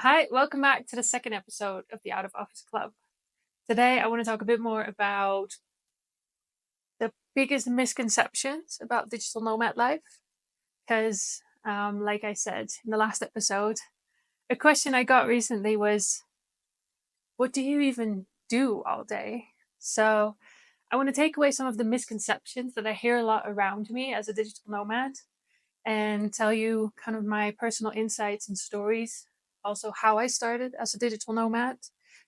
Hi, welcome back to the second episode of the Out of Office Club. Today, I want to talk a bit more about the biggest misconceptions about digital nomad life. Because, like I said in the last episode, a question I got recently was, what do you even do all day? So, I want to take away some of the misconceptions that I hear a lot around me as a digital nomad and tell you kind of my personal insights and stories. Also, how I started as a digital nomad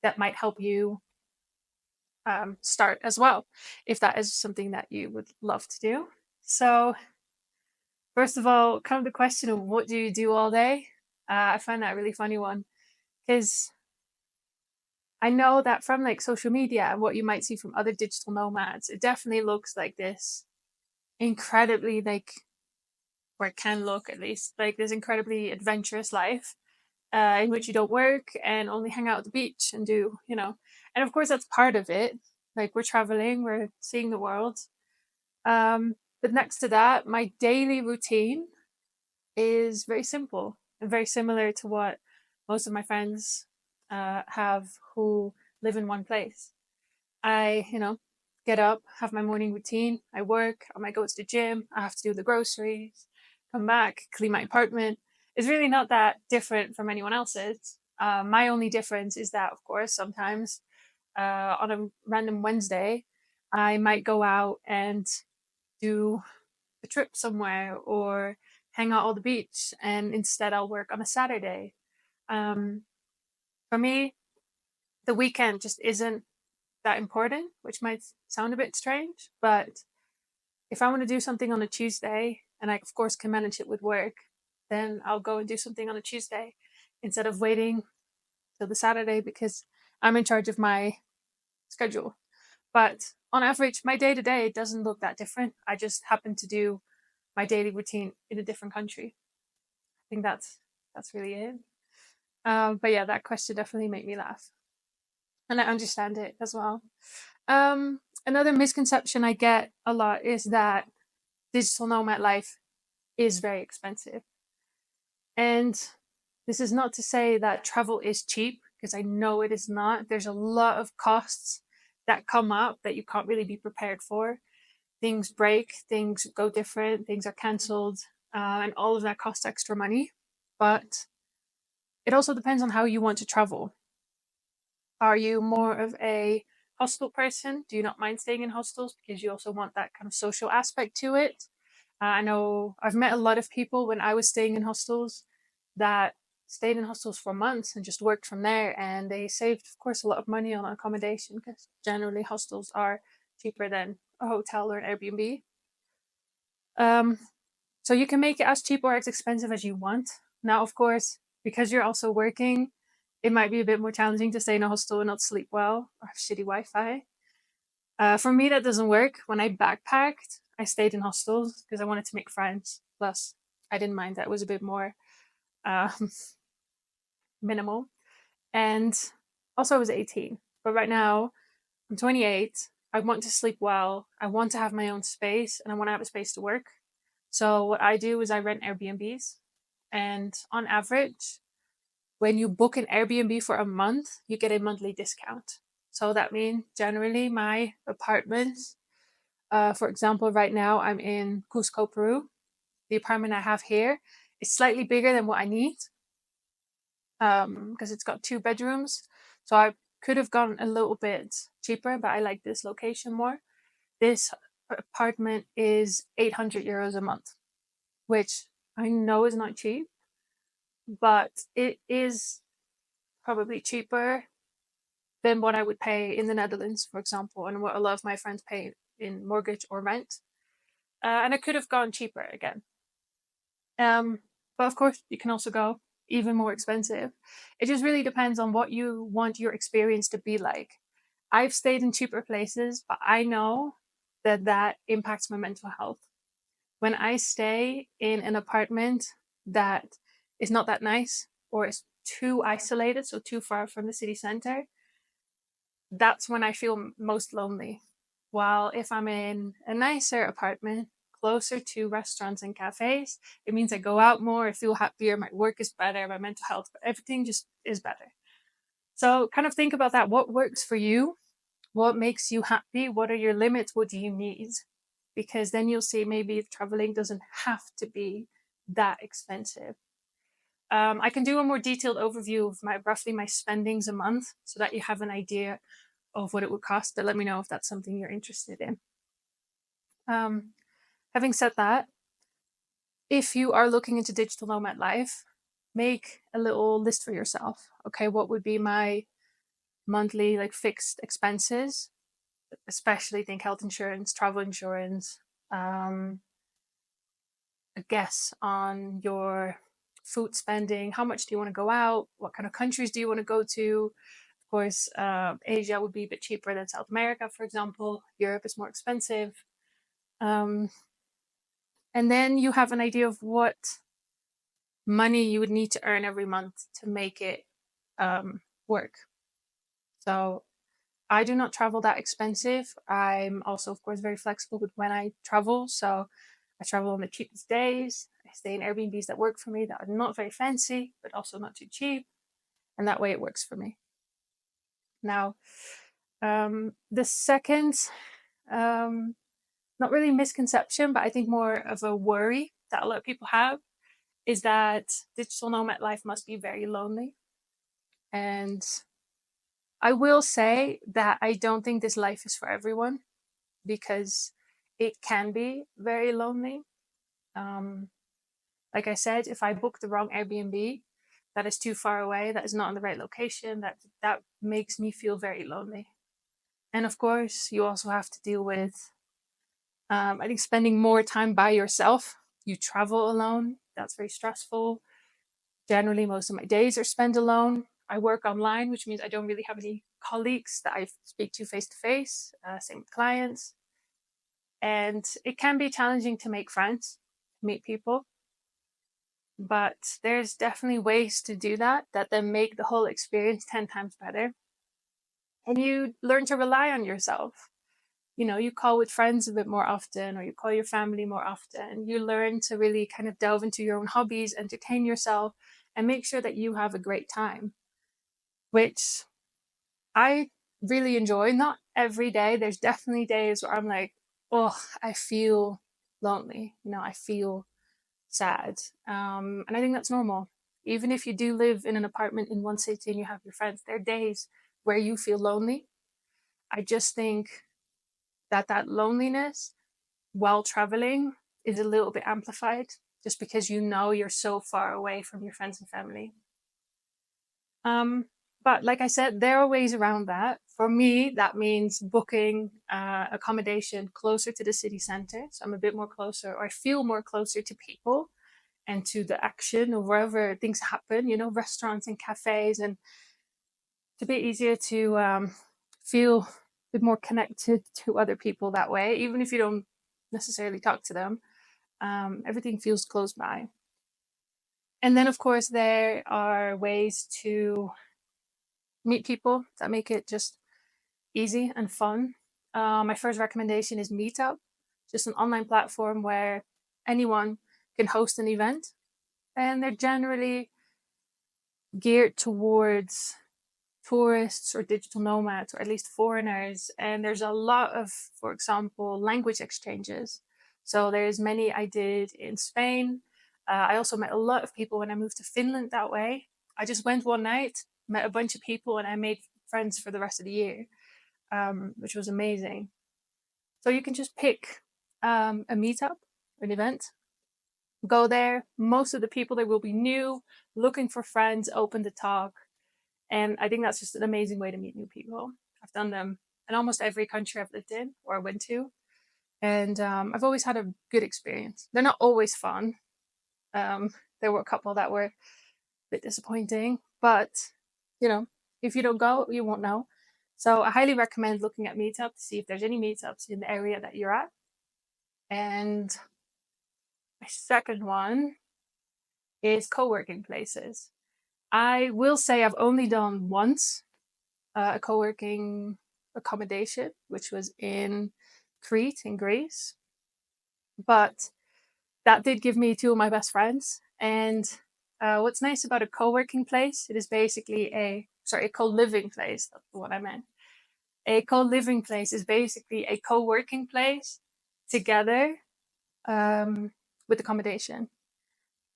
that might help you start as well, if that is something that you would love to do. So, first of all, kind of the question of what do you do all day? I find that a really funny one because I know that from like social media and what you might see from other digital nomads, it definitely looks like this incredibly or it can look at least like this incredibly adventurous life in which you don't work and only hang out at the beach and do. And of course, that's part of it. Like we're traveling, we're seeing the world. But next to that, my daily routine is very simple and very similar to what most of my friends have who live in one place. I get up, have my morning routine, I work, I might go to the gym, I have to do the groceries, come back, clean my apartment. It's really not that different from anyone else's. My only difference is that, of course, sometimes on a random Wednesday, I might go out and do a trip somewhere or hang out on the beach, and instead I'll work on a Saturday. Um, for me, the weekend just isn't that important, which might sound a bit strange, but if I want to do something on a Tuesday and I, of course, can manage it with work, then I'll go and do something on a Tuesday instead of waiting till the Saturday because I'm in charge of my schedule. But on average, my day to day doesn't look that different. I just happen to do my daily routine in a different country. I think that's really it. But yeah, that question definitely made me laugh, and I understand it as well. Another misconception I get a lot is that digital nomad life is very expensive, and this is not to say that travel is cheap because I know it is not. There's a lot of costs that come up that you can't really be prepared for. Things break, things go different, things are cancelled, and all of that costs extra money. But it also depends on how you want to travel. Are you more of a hostel person? Do you not mind staying in hostels because you also want that kind of social aspect to it? I know I've met a lot of people when I was staying in hostels that stayed in hostels for months and just worked from there, and they saved, of course, a lot of money on accommodation because generally hostels are cheaper than a hotel or an Airbnb. Um, so you can make it as cheap or as expensive as you want. Now, of course, because you're also working, it might be a bit more challenging to stay in a hostel and not sleep well or have shitty Wi-Fi. For me, that doesn't work. When I backpacked, I stayed in hostels because I wanted to make friends. Plus, I didn't mind that it was a bit more um, minimal. And also, I was 18. But right now, I'm 28. I want to sleep well. I want to have my own space and I want to have a space to work. So, what I do is I rent Airbnbs. And on average, when you book an Airbnb for a month, you get a monthly discount. So that means generally my apartments, for example, right now I'm in Cusco, Peru. The apartment I have here is slightly bigger than what I need because it's got two bedrooms. So I could have gone a little bit cheaper, but I like this location more. This apartment is 800 euros a month, which I know is not cheap, but it is probably cheaper than what I would pay in the Netherlands, for example, and what a lot of my friends pay in mortgage or rent. And it could have gone cheaper again. Um, but of course, you can also go even more expensive. It just really depends on what you want your experience to be like. I've stayed in cheaper places, but I know that that impacts my mental health. When I stay in an apartment that is not that nice or is too isolated, so too far from the city center, that's when I feel most lonely. While if I'm in a nicer apartment, closer to restaurants and cafes, it means I go out more, I feel happier, my work is better, my mental health, everything just is better. So kind of think about that. What works for you? What makes you happy? What are your limits? What do you need? Because then you'll see maybe traveling doesn't have to be that expensive. I can do a more detailed overview of roughly my spendings a month so that you have an idea of what it would cost. But let me know if that's something you're interested in. Um, Having said that, if you are looking into digital nomad life, make a little list for yourself. Okay, what would be my monthly like fixed expenses? Especially think health insurance, travel insurance, a guess on your food spending. How much do you want to go out? What kind of countries do you want to go to? Of course, Asia would be a bit cheaper than South America, for example. Europe is more expensive. Um, and then you have an idea of what money you would need to earn every month to make it work. So I do not travel that expensive. I'm also, of course, very flexible with when I travel. So I travel on the cheapest days. I stay in Airbnbs that work for me that are not very fancy, but also not too cheap. And that way it works for me. Now, the second, not really misconception, but I think more of a worry that a lot of people have is that digital nomad life must be very lonely. And I will say that I don't think this life is for everyone because it can be very lonely. Um, like I said, if I book the wrong Airbnb, that is too far away, that is not in the right location, that makes me feel very lonely. And of course, you also have to deal with, I think, spending more time by yourself. You travel alone, that's very stressful. Generally, most of my days are spent alone. I work online, which means I don't really have any colleagues that I speak to face to face, same with clients. And it can be challenging to make friends, meet people. But there's definitely ways to do that that then make the whole experience 10 times better. And you learn to rely on yourself. You know, you call with friends a bit more often, or you call your family more often. You learn to really kind of delve into your own hobbies, entertain yourself, and make sure that you have a great time, which I really enjoy. Not every day. There's definitely days where I'm like, oh, I feel lonely. You know, I feel sad. And I think that's normal. Even if you do live in an apartment in one city and you have your friends, there are days where you feel lonely. I just think that that loneliness while traveling is a little bit amplified just because you know you're so far away from your friends and family. Um, but like I said, there are ways around that. For me, that means booking accommodation closer to the city center. So I'm a bit more closer, or I feel more closer to people and to the action of wherever things happen, you know, restaurants and cafes. And it's a bit easier to feel a bit more connected to other people that way, even if you don't necessarily talk to them. Everything feels close by. And then, of course, there are ways to meet people that make it just easy and fun. My first recommendation is Meetup, just an online platform where anyone can host an event, and they're generally geared towards tourists or digital nomads, or at least foreigners. And there's a lot of, for example, language exchanges. So there's many I did in Spain. I also met a lot of people when I moved to Finland that way. I just went one night, met a bunch of people, and I made friends for the rest of the year, which was amazing. So you can just pick a meetup, an event, go there. Most of the people there will be new, looking for friends, open to talk. And I think that's just an amazing way to meet new people. I've done them in almost every country I've lived in or went to. And I've always had a good experience. They're not always fun. There were a couple that were a bit disappointing, but you know, if you don't go, you won't know. So I highly recommend looking at Meetup to see if there's any meetups in the area that you're at. And my second one is co-working places. I will say I've only done once a co-working accommodation, which was in Crete in Greece. But that did give me two of my best friends, and What's nice about a co-working place, it is basically a co-living place. That's what I meant. A co-living place is basically a co-working place together with accommodation.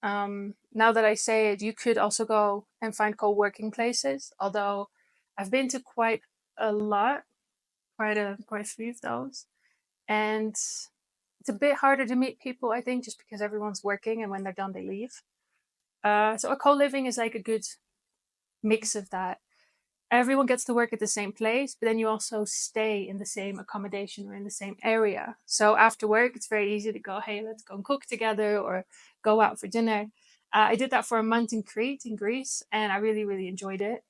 Now that I say it, you could also go and find co-working places, although I've been to quite a lot, quite a few of those. And it's a bit harder to meet people, I think, just because everyone's working and when they're done, they leave. So a co-living is like a good mix of that. Everyone gets to work at the same place, but then you also stay in the same accommodation or in the same area. So after work, it's very easy to go, hey, let's go and cook together or go out for dinner. I did that for a month in Crete, in Greece, and I really, really enjoyed it.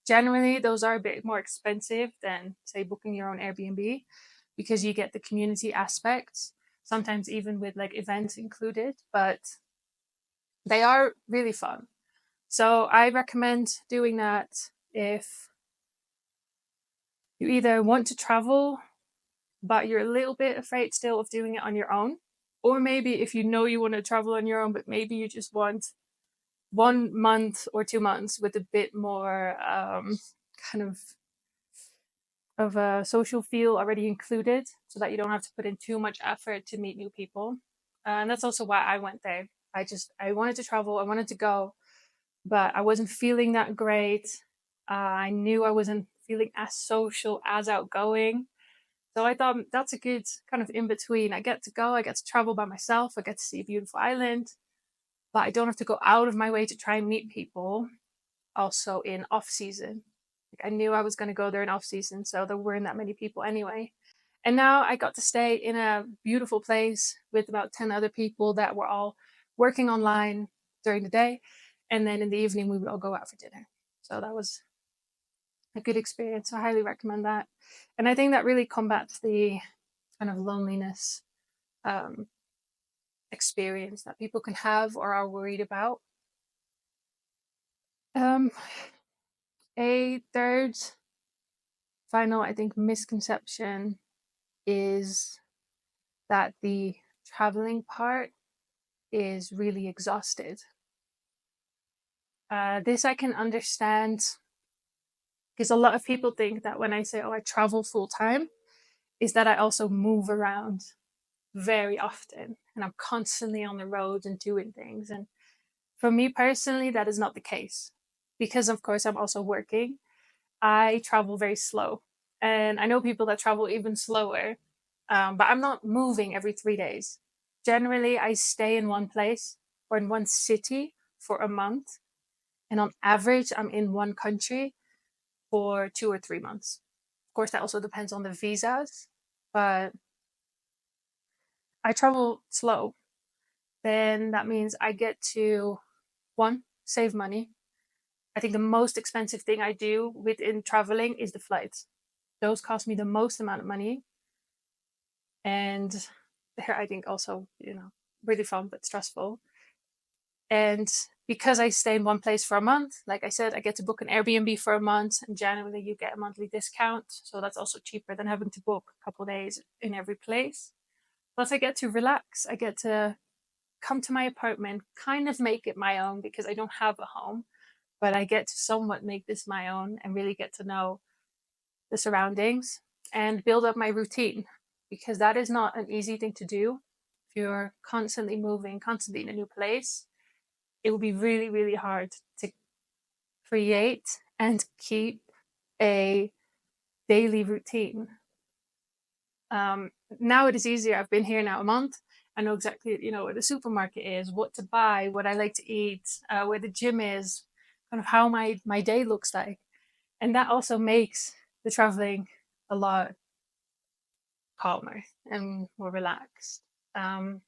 Generally, those are a bit more expensive than, say, booking your own Airbnb because you get the community aspects, sometimes even with like events included, but they are really fun. So I recommend doing that if you either want to travel, but you're a little bit afraid still of doing it on your own, or maybe if you know you want to travel on your own, but maybe you just want 1 month or 2 months with a bit more kind of a social feel already included, so that you don't have to put in too much effort to meet new people. And that's also why I went there. I wanted to travel, I wanted to go, but I wasn't feeling that great. I knew I wasn't feeling as social, as outgoing. So I thought that's a good kind of in between. I get to go, I get to travel by myself, I get to see a beautiful island, but I don't have to go out of my way to try and meet people also in off season. Like I knew I was going to go there in off season, so there weren't that many people anyway. And now I got to stay in a beautiful place with about 10 other people that were all working online during the day. And then in the evening, we would all go out for dinner. So that was a good experience. I highly recommend that. And I think that really combats the kind of loneliness um, experience that people can have or are worried about. Um, a third final, I think, misconception is that the traveling part is really exhausted. This I can understand because a lot of people think that when I say, oh, I travel full time, is that I also move around very often and I'm constantly on the road and doing things. And for me personally, that is not the case because, of course, I'm also working. I travel very slow. And I know people that travel even slower, but I'm not moving every 3 days. Generally, I stay in one place or in one city for a month. And on average, I'm in one country for 2 or 3 months. Of course, that also depends on the visas, but I travel slow. Then that means I get to, one, save money. I think the most expensive thing I do within traveling is the flights. Those cost me the most amount of money. And they're, I think, also, really fun but stressful. And because I stay in one place for a month, like I said, I get to book an Airbnb for a month, and generally you get a monthly discount. So that's also cheaper than having to book a couple of days in every place. Plus, I get to relax. I get to come to my apartment, kind of make it my own because I don't have a home, but I get to somewhat make this my own and really get to know the surroundings and build up my routine because that is not an easy thing to do. If you're constantly moving, constantly in a new place, it will be really, really hard to create and keep a daily routine. Now it is easier. I've been here now a month. I know exactly, where the supermarket is, what to buy, what I like to eat, where the gym is, kind of how my day looks like. And that also makes the traveling a lot calmer and more relaxed. Um,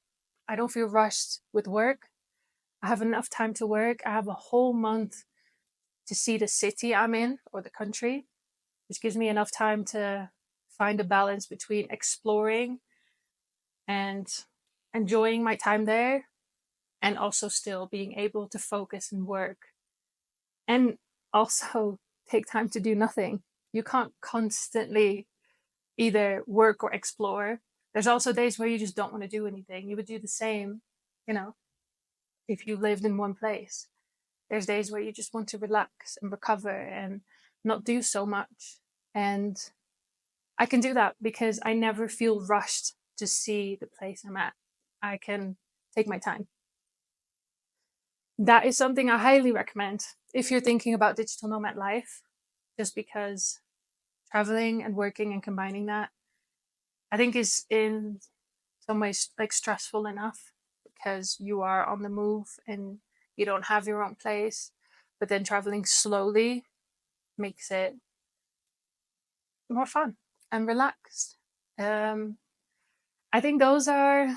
I don't feel rushed with work. I have enough time to work. I have a whole month to see the city I'm in or the country, which gives me enough time to find a balance between exploring and enjoying my time there and also still being able to focus and work and also take time to do nothing. You can't constantly either work or explore. There's also days where you just don't want to do anything. You would do the same, you know, if you lived in one place. There's days where you just want to relax and recover and not do so much. And I can do that because I never feel rushed to see the place I'm at. I can take my time. That is something I highly recommend if you're thinking about digital nomad life, just because traveling and working and combining that, I think, is in some ways like stressful enough because you are on the move and you don't have your own place. But then traveling slowly makes it more fun and relaxed. Um, I think those are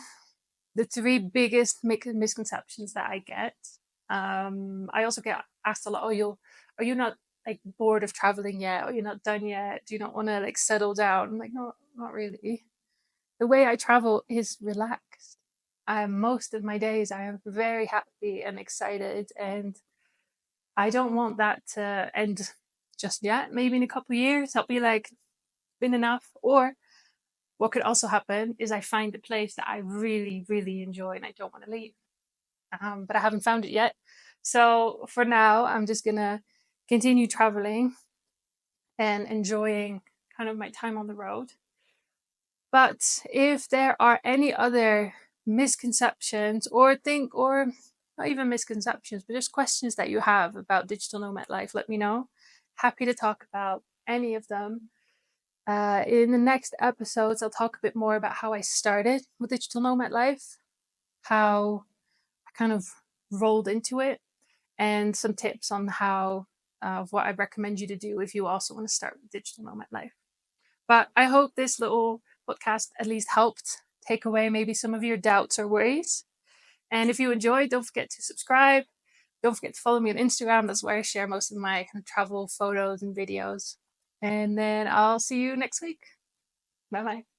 the three biggest misconceptions that I get. I also get asked a lot, "Oh, are you not like bored of traveling yet? Or you're not done yet? Do you not want to like settle down?" I'm like, no, not really. The way I travel is relaxed. Most of my days I am very happy and excited, and I don't want that to end just yet. Maybe in a couple of years, I'll be like, been enough. Or what could also happen is I find a place that I really, really enjoy and I don't want to leave. But I haven't found it yet. So for now, I'm just gonna continue traveling and enjoying kind of my time on the road. But if there are any other misconceptions or not even misconceptions, but just questions that you have about digital nomad life, let me know. Happy to talk about any of them. In the next episodes, I'll talk a bit more about how I started with digital nomad life, how I kind of rolled into it, and some tips on how of what I recommend you to do if you also want to start with digital nomad life. But I hope this little podcast at least helped take away maybe some of your doubts or worries. And if you enjoyed, don't forget to subscribe. Don't forget to follow me on Instagram. That's where I share most of my kind of travel photos and videos. And then I'll see you next week. Bye bye.